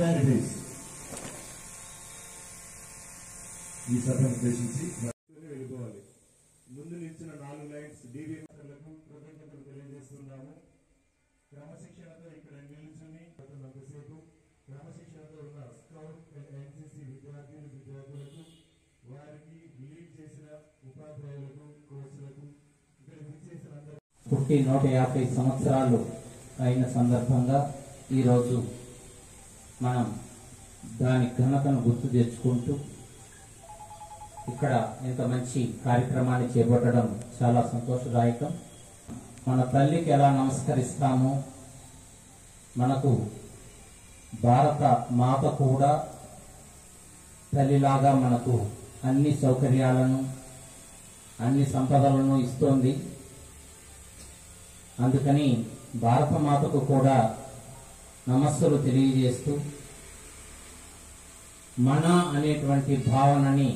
Humanities ఈ సభను ఉద్దేశించి వెళ్ళిపోవాలి. ముందు నిలిచిన 4 లైన్స్ డివిలకు కృతజ్ఞతలు తెలియజేస్తున్నాము. క్రమశిక్షణతో ఇక్కడ నిలుచుని కొంతసేపు క్రమశిక్షణతో ఉన్న స్కౌట్ అండ్ ఎన్సిసి విద్యార్థులకు వారికి లీడ్ చేసిన ఉపాధ్యాయులకు కోచ్లకు ఇక్కడ విచ్చేసిన పుట్టి 150 సంవత్సరాలు అయిన సందర్భంగా ఈరోజు మనం దాని ఘనతను గుర్తు తెచ్చుకుంటూ ఇక్కడ ఇంత మంచి కార్యక్రమాన్ని చేపట్టడం చాలా సంతోషదాయకం. మన తల్లికి ఎలా నమస్కరిస్తామో మనకు భారత మాత కూడా తల్లిలాగా మనకు అన్ని సౌకర్యాలను అన్ని సంపదలను ఇస్తోంది. అందుకని భారత మాతకు కూడా నమస్సులు తెలియజేస్తూ మన అనేటువంటి భావనని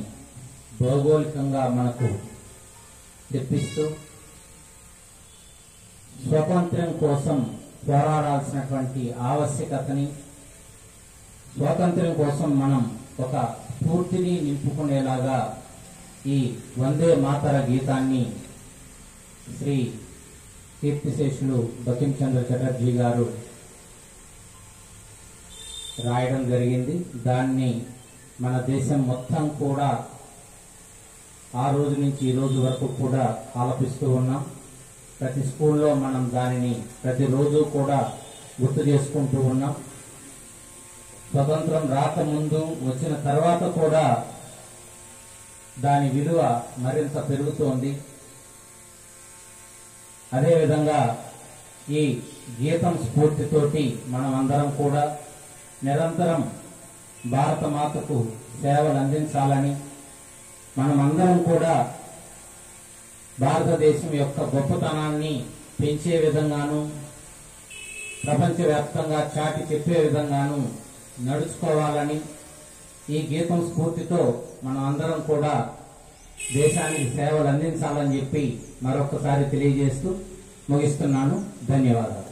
భౌగోళికంగా మనకు తెప్పిస్తూ స్వాతంత్ర్యం కోసం పోరాడాల్సినటువంటి ఆవశ్యకతని, స్వాతంత్ర్యం కోసం మనం ఒక స్ఫూర్తిని నింపుకునేలాగా ఈ వందే మాతర గీతాన్ని శ్రీ కీర్తిశేషులు బంకించంద్ర చటర్జీ గారు రాయడం జరిగింది. దాన్ని మన దేశం మొత్తం కూడా ఆ రోజు నుంచి ఈ రోజు వరకు కూడా ఆలపిస్తూ ఉన్నాం. ప్రతి స్కూల్లో మనం దానిని ప్రతిరోజు కూడా గుర్తు చేసుకుంటూ ఉన్నాం. స్వతంత్రం రాకముందు వచ్చిన తర్వాత కూడా దాని విలువ మరింత పెరుగుతోంది. అదేవిధంగా ఈ గీతం స్ఫూర్తితోటి మనం అందరం కూడా నిరంతరం భారత మాతకు సేవలు అందించాలని, మనమందరం కూడా భారతదేశం యొక్క గొప్పతనాన్ని పెంచే విధంగాను, ప్రపంచవ్యాప్తంగా చాటి చెప్పే విధంగాను నడుచుకోవాలని ఈ గీతం స్ఫూర్తితో మనం అందరం కూడా దేశానికి సేవలు అందించాలని చెప్పి మరొకసారి తెలియజేస్తూ ముగిస్తున్నాను. ధన్యవాదాలు.